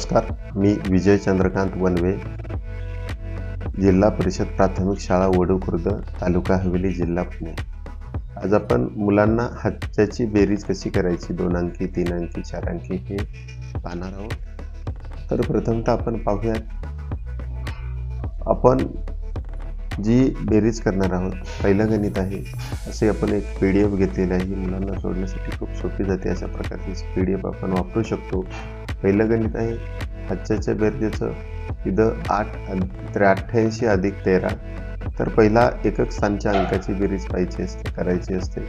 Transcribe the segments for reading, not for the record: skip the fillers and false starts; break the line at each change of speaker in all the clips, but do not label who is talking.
नमस्कार, मी विजय चंद्रकांत वनवे, जिल्हा परिषद प्राथमिक शाळा वडू खुर्द, तालुका हवेली, जिल्हा पुणे। आज आपण मुलांना हातच्याची बेरीज कशी करायची, 2 अंकी, 3 अंकी, 4 अंकी हे पाहणार आहोत। तर प्रथमतः आपण पाहूयात, आपण जी बेरीज करणार आहोत, पहिलं गणित आहे। असे आपण एक PDF घेतलेली आहे, मुलांना सोडण्यासाठी खूप सोपी जाते। अशा प्रकारची PDF आपण वापरू शकतो। पहिलं गणित आहे हातच्याच्या बेरजेचं, इथं 8 तर 88 अधिक 13, तर पहिला एकक स्थानच्या अंकाची बेरीज करायची असते।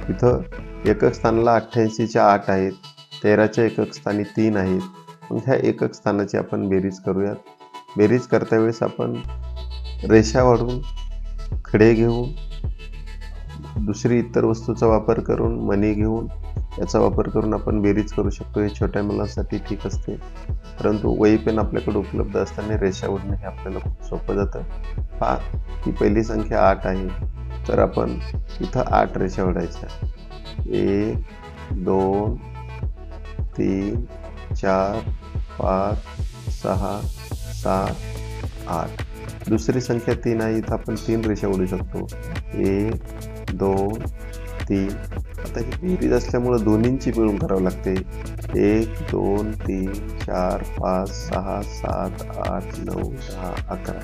इथं एकक स्थानाला 88च्या 8 आहेत, 13च्या एकक स्थानी 3 आहेत। मग ह्या एकक स्थानाची आपण बेरीज करूयात। बेरीज करता वेळेस आपण रेषा वाढवून, खडे घेऊन, दुसरी इतर वस्तूचा वापर करून, मणी घेऊन याचा वापर करून आपण बेरीज करू शकतो। हे छोट्या मुलांसाठी ठीक असते, परंतु वही पेन आपल्याकडे उपलब्ध असताना रेषा ओढणे हे आपल्याला खूप सोपं जातं। पहा, ही पहिली संख्या 8 आहे, तर आपण इथं 8 रेषा ओढायच्या। 1 2 3 4 5 6 7 8। दुसरी संख्या 3 आहे, इथं आपण 3 रेषा ओढू शकतो। 1 2 3। आता ही बेरीज असल्यामुळे दोन्हींची मिळून करावं लागते। 1 2 3 4 5 6 7 8 9 10 11।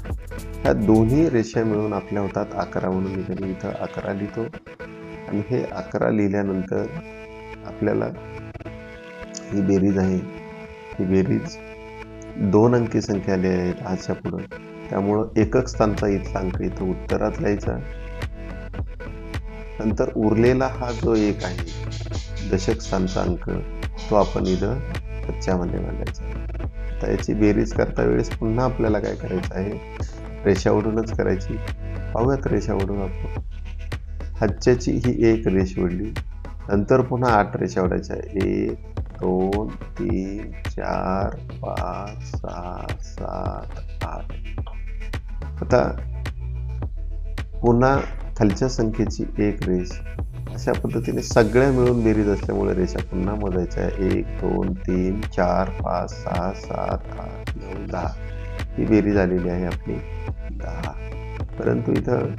ह्या दोन्ही रेषा मिळून आपल्या होतात 11, म्हणून मी इथं 11 लिहितो। आणि हे 11 लिहिल्यानंतर आपल्याला ही बेरीज आहे, ही बेरीज 2 अंकी संख्या आली आहे 10च्या पुढे, त्यामुळं एकक स्थानचा इथला अंक इथं उत्तरात लिहायचा। नंतर उरलेला हा जो 1 आहे दशक स्थानचा अंक, तो आपण इथं हातच्यामध्ये मांडायचा। आता याची बेरीज करता वेळेस पुन्हा आपल्याला काय करायचं आहे, रेषा ओढूनच करायची। पाहूयात रेषा ओढून आपण। हातच्याची ही 1 रेष ओढली, नंतर पुन्हा 8 रेषा ओढायच्या। 1 2 3 4 5 6 7 8। आता पुन्हा खालच्या संख्येची 1 रेष, अशा पद्धतीने सगळ्या मिळून बेरीज असल्यामुळे रेषा पुन्हा मोजायच्या। 1 2 3 4 5 6 7 8 9 10। ही बेरीज आलेली आहे आपली 10। परंतु इथं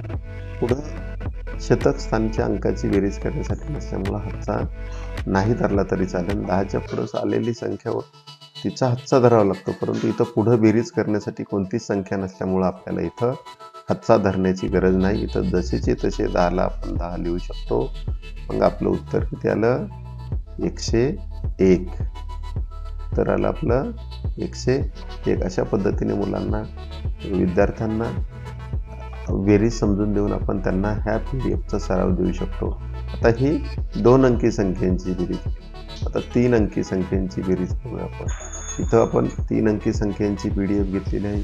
पुढं शतक स्थानच्या अंकाची बेरीज करण्यासाठी नसल्यामुळं हातचा नाही धरला तरी चालेल। 10च्या पुढं आलेली संख्या तिचा हातचा धरावा लागतो, परंतु इथं पुढं बेरीज करण्यासाठी कोणतीच संख्या नसल्यामुळं आपल्याला इथं हातचा धरण्याची गरज नाही। इथं जसेचे तसे 10ला आपण 10 लिहू शकतो। मग आपलं उत्तर किती आलं, 101। तर आलं आपलं 101। अशा पद्धतीने मुलांना, विद्यार्थ्यांना बेरीज समजून देऊन आपण त्यांना ह्या PDFचा सराव देऊ शकतो। आता ही 2 अंकी संख्यांची बेरीज, आता 3 अंकी संख्यांची बेरीज करूया आपण। इथं आपण 3 अंकी संख्यांची PDF घेतलेली आहे,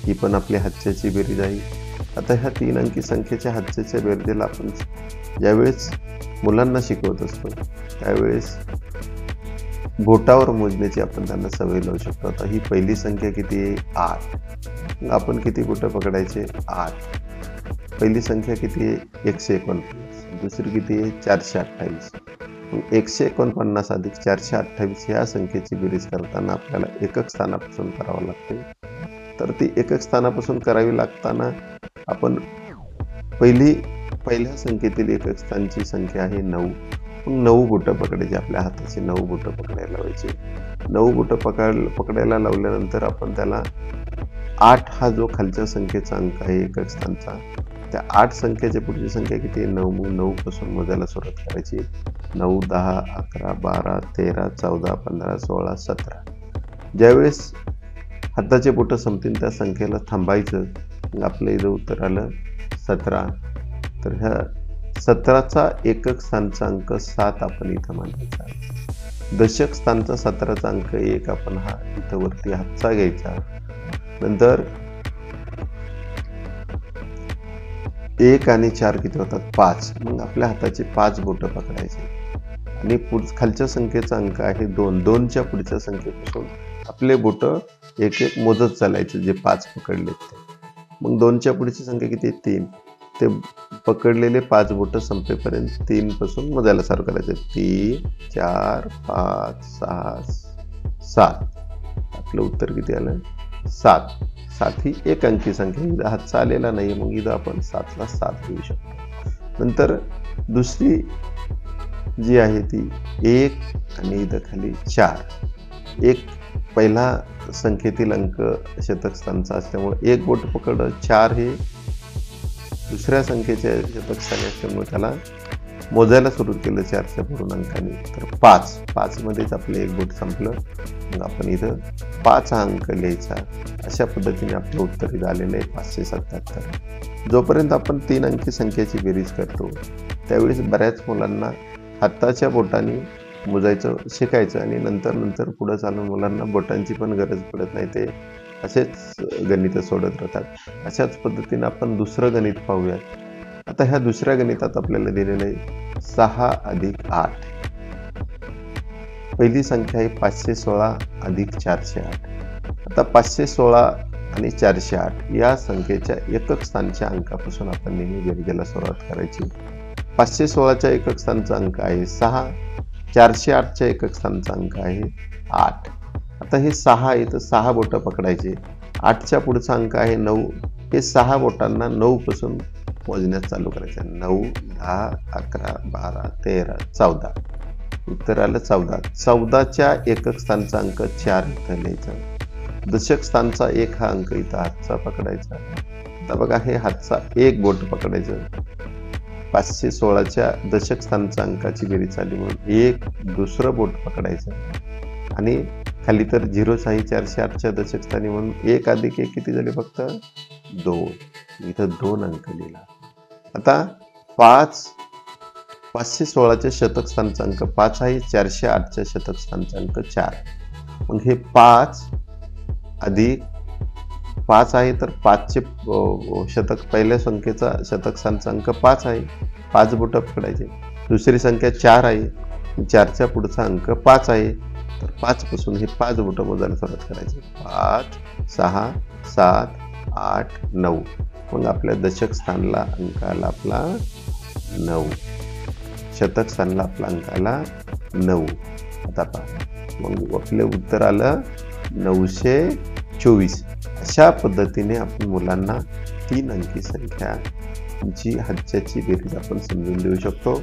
ही पण आपल्या हातच्याची बेरीज आहे। आता ह्या 3 अंकी संख्येच्या हातच्याच्या बेरजेला आपण ज्यावेळेस मुलांना शिकवत असतो त्यावेळेस बोटावर मोजण्याची आपण त्यांना सवय लावू शकतो। आता ही पहिली संख्या किती आहे, 8। आपण किती बोटं पकडायचे, 8। पहिली संख्या किती आहे, 149। दुसरी किती आहे, 428। मग 149 अधिक 428 ह्या संख्येची बेरीज करताना आपल्याला एकक स्थानापासून करावं लागते। तर ती एकक स्थानापासून करावी लागताना आपण पहिल्या संख्येतील एकक स्थानची संख्या आहे 9। मग 9 बोटं पकडायची, आपल्या हाताची 9 बोटं पकडायला लावायची। 9 बोटं पकडायला लावल्यानंतर आपण त्याला 8 हा जो खालच्या संख्येचा अंक आहे एकक स्थानचा, त्या 8 संख्येची पुढची संख्या किती आहे, 9। मग 9 पासून मोजायला सुरुवात करायची। 9 10 11 12 13 14 15 16 17। ज्यावेळेस हाताचे बोटं संपतील त्या संख्येला थांबायचं। मग आपलं इथं उत्तर आलं 17। तर ह्या 17चा एकक स्थानचा अंक 7 आपण इथं मांडायचा। दशक स्थानचा 17चा अंक 1 आपण हा इथं वरती हातचा घ्यायचा। नंतर 1 आणि 4 किती होतात, 5। मग आपल्या हाताची 5 बोटं पकडायची आणि खालच्या संख्येचा अंक आहे 2। 2च्या पुढच्या संख्येपासून आपले बोटं एक एक मोजत चालायचे, जे 5 पकडलेत ते। मग 2च्या पुढची संख्या किती, 3। ते पकडलेले 5 बोटं संपेपर्यंत 3 पासून मोजायला चालू करायचे। 3 4 5 6 7। आपलं उत्तर किती आलं 7. 7 ही एक अंकी संख्या, इथं हातचा आलेला नाही, मग इथं आपण 7ला 7 लिहू शकतो. नंतर दुसरी जी आहे ती 1 आणि इथं खाली 4. एक पहिला संख्येतील अंक शतक स्थानचा असल्यामुळे एक बोट पकड, 4 हे दुसऱ्या संख्येच्या शतक स्थानी असल्यामुळे त्याला मोजायला सुरू केलं 4च्या पुढून अंकाने, तर 5 मध्येच आपलं एक बोट संपलं. मग आपण इथं 5 हा अंक लिहायचा. अशा पद्धतीने आपलं उत्तर इथं आलेलं आहे 577. जोपर्यंत आपण 3 अंकी संख्येची बेरीज करतो त्यावेळेस बऱ्याच मुलांना हाताच्या बोटाने मोजायचं शिकायचं आणि नंतर पुढे चालून मुलांना बोटांची पण गरज पडत नाही, ते असेच गणित सोडत राहतात. अशाच पद्धतीने आपण दुसरं गणित पाहूयात. आता ह्या दुसऱ्या गणितात आपल्याला दिलेलं आहे 6 + 8. पहिली संख्या आहे 516 + 408. आता 516 आणि 408 या संख्येच्या एकक स्थानच्या अंकापासून आपण नेहमी बेरजेला सुरुवात करायची. 516च्या एकक स्थानचा अंक आहे 6, 408च्या एकक स्थानचा अंक आहे 8. आता हे 6 आहे तर 6 बोटं पकडायचे. 8च्या पुढचा अंक आहे 9. हे 6 बोटांना 9 पासून मोजण्यास चालू करायचे. 9, 10, 11, 12, 13, 14. उत्तर आलं 14. 14च्या एकक स्थानचा अंक 4 इथं लिहायचा. दशक स्थानचा 1 हा अंक इथं हातचा पकडायचा. आता बघा हे हातचा एक बोट पकडायचं. 516च्या दशक स्थानचा अंकाची बेरीज झाली म्हणून एक दुसरं बोट पकडायचं आणि खाली तर 0 आहे 408च्या दशक स्थानी म्हणून 1 + 1 किती झाले फक्त 2. इथं 2 अंक लिहिला. आता 516च्या शतक स्थानचा अंक 5 आहे, 408च्या शतक स्थानचा अंक 4. मग हे 5 + 5 आहे तर 5चे शतक पहिल्या संख्येचा शतक स्थानचा अंक 5 आहे. 5 बोटं पकडायचे. दुसरी संख्या 4 आहे, 4च्या पुढचा अंक 5 आहे, तर 5 पासून हे 5 बोटं मोजायला सुरुवात करायची. 5, 6, 7, 8, 9. मग आपल्या दशक स्थानला अंक आला आपला 9. शतक स्थानला आपला अंक आला 9. आता पहा मग आपले उत्तर आलं 924. अशा पद्धतीने आपण मुलांना 3 अंकी संख्याची हातच्याची बेरीज आपण समजून देऊ शकतो.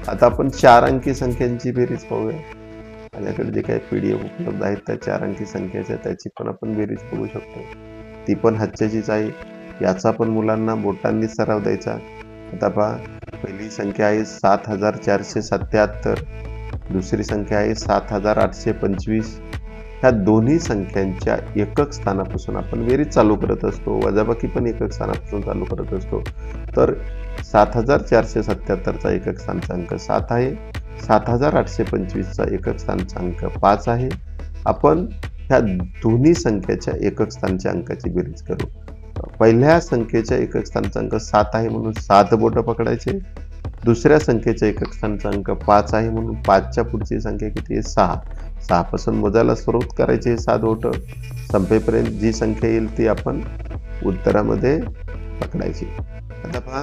आता आपण 4 अंकी संख्यांची बेरीज पाहूया. माझ्याकडे जे काही PDF उपलब्ध आहेत त्या 4 अंकी संख्येच्या त्याची पण आपण बेरीज बघू शकतो. ती पण हातच्याचीच आहे. याचा पण मुलांना बोटांनी सराव द्यायचा. आता पहा पहिली संख्या आहे 7477. दुसरी संख्या आहे 7825. ह्या दोन्ही संख्यांच्या एकक स्थानापासून आपण बेरीज चालू करत असतो, वजाबाकी पण एकक स्थानापासून चालू करत असतो. तर 7477चा एकक स्थानचा अंक 7 आहे, 7825चा एकक स्थानचा अंक 5 आहे. आपण ह्या दोन्ही संख्येच्या एकक स्थानच्या अंकाची बेरीज करू. पहिल्या संख्येच्या एकक स्थानचा अंक 7 आहे म्हणून 7 बोटं पकडायचे. दुसऱ्या संख्येच्या एकक स्थानचा अंक 5 आहे म्हणून 5च्या पुढची संख्या किती आहे 6. 6 पासून मोजायला सुरुवात करायची. 7 बोटं संपेपर्यंत जी संख्या येईल ती आपण उत्तरामध्ये पकडायची. आता पहा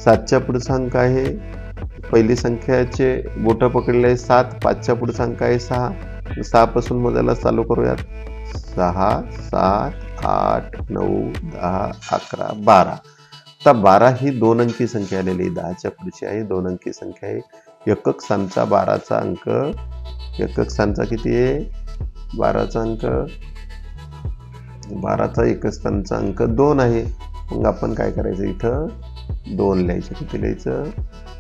7च्या पुढचा अंक आहे, पहिली संख्याचे बोटं पकडले 7, 5च्या पुढचा अंक आहे 6. 6 पासून मोजायला चालू करूयात. 6, 7, 8, 9, 10, 11, 12. आता 12 ही 2 अंकी संख्या आलेली, 10च्या पुढची आहे 2 अंकी संख्या आहे. एकक स्थानचा 12चा अंक, एकक स्थानचा किती आहे 12चा अंक, 12चा एकक स्थानचा अंक 2 आहे. मग आपण काय करायचं इथं 2 लिहायचं. किती लिहायचं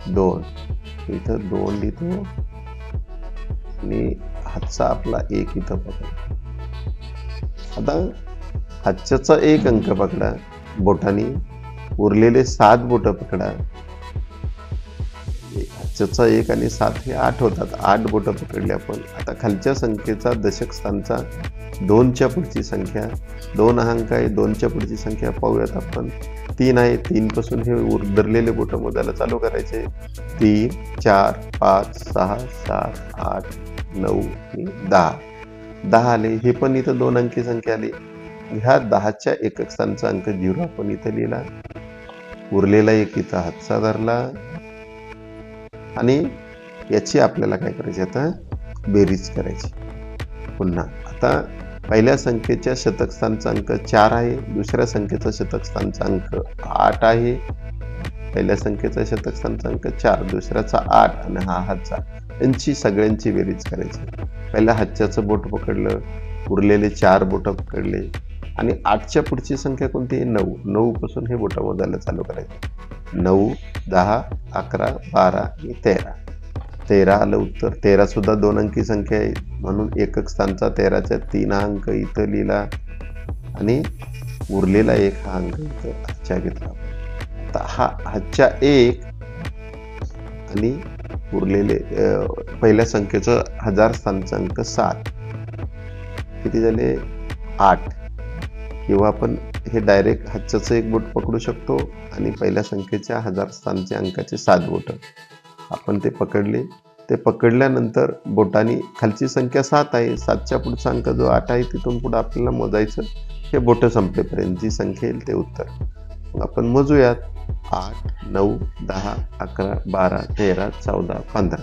2. इथं 2 लिहितो आणि हातचा आपला 1 इथं पकडा. आता हातच्याचा 1 अंक पकडा बोटाने, उरलेले 7 बोटं पकडा. हातच्याचा 1 आणि 7 हे 8 होतात. 8 बोटं पकडले आपण. आता खालच्या संख्येचा दशक स्थानचा 2च्या पुढची संख्या, 2 हा अंक आहे, 2च्या पुढची संख्या पाहूयात आपण 3 आहे. 3 पासून हे उरलेले बोटं मोजायला चालू करायचे. 3, 4, 5, 6, 7, 8, 9 आणि 10. 10 आले. हे पण इथं 2 अंकी संख्या आली. ह्या 10च्या एकक स्थानचा अंक 0 आपण इथं लिहिला. उरलेला 1 इथं हातचा धरला आणि याची आपल्याला काय करायची आता बेरीज करायची. पुन्हा आता पहिल्या संख्येच्या शतक स्थानचा अंक 4 आहे, दुसऱ्या संख्येचा शतक स्थानचा अंक 8 आहे. पहिल्या संख्येचा शतक स्थानचा अंक 4, दुसऱ्याचा 8 आणि हा हातचा, यांची सगळ्यांची बेरीज करायची. पहिल्या हातच्याचं बोट पकडलं, उरलेले 4 बोट पकडले आणि 8च्या पुढची संख्या कोणती आहे? 9. 9 पासून हे बोट मोजायला चालू करायचं. 9, 10, 11, 12 आणि 13. 13 आलं उत्तर. 13 सुद्धा 2 अंकी संख्या आहे, म्हणून एकक स्थानचा 13च्या 3 हा अंक इथं लिहिला आणि उरलेला 1 हा अंक इथं हातच्या घेतला. आता हा हातच्या 1 आणि उरलेले पहिल्या संख्येचं हजार स्थानचा अंक 7 किती झाले? 8. किंवा आपण हे डायरेक्ट हातच्याचं एक बोट पकडू शकतो आणि पहिल्या संख्येच्या हजार स्थानचे अंकाचे 7 बोट आपण ते पकडले. ते पकडल्यानंतर बोटाने खालची संख्या 7 आहे, 7च्या पुढचा अंक जो 8 आहे तिथून पुढे आपल्याला मोजायचं हे बोट संपलेपर्यंत जी संख्या येईल ते उत्तर. मग आपण मोजूयात. 8, 9, 10, 11, 12, 13, 14, 15.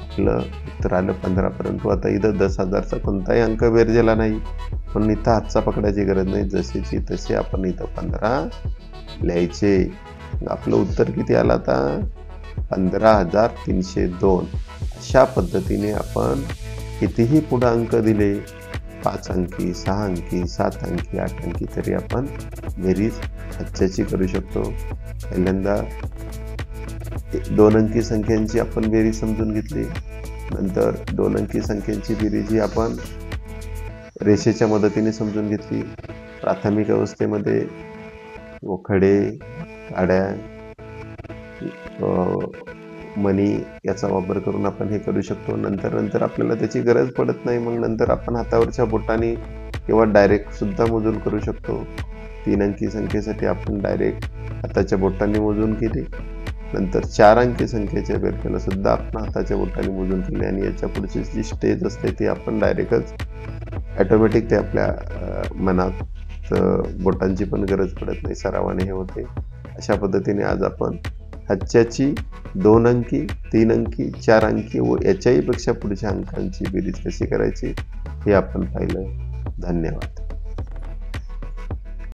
आपलं उत्तर आलं 15. परंतु आता इथं 10,000चा कोणताही अंक बेरजेला नाही, म्हणून इथं हातचा पकडायची गरज नाही. जशीची तशी आपण इथं 15 लिहायचे. आपलं उत्तर किती आलं आता? 15,302. अशा पद्धतीने आपण कितीही पुढे अंक दिले, 5 अंकी, 6 अंकी, 7 अंकी, 8 अंकी, तरी आपण बेरीज हातच्याची करू शकतो. पहिल्यांदा 2 अंकी संख्यांची आपण बेरीज समजून घेतली. नंतर 2 अंकी संख्यांची बेरीज ही आपण रेषेच्या मदतीने समजून घेतली. प्राथमिक अवस्थेमध्ये खडे, काड्या, मणी याचा वापर करून आपण हे करू शकतो. नंतर आपल्याला त्याची गरज पडत नाही, मग नंतर आपण हातावरच्या बोटाने किंवा डायरेक्ट सुद्धा मोजून करू शकतो. 3 अंकी संख्येसाठी आपण डायरेक्ट हाताच्या बोटाने मोजून केली. नंतर 4 अंकी संख्येच्या बेरजेला सुद्धा आपण हाताच्या बोटाने मोजून केली आणि याच्या पुढची जी स्टेज असते ती आपण डायरेक्टच ऑटोमॅटिक ते आपल्या मनात बोटांची पण गरज पडत नाही, सरावाने हे होते. अशा पद्धतीने आज आपण हातच्याची 2 अंकी, 3 अंकी, 4 अंकी व याच्याही पेक्षा पुढच्या अंकांची बेरीज कशी करायची हे आपण पाहिलं. धन्यवाद.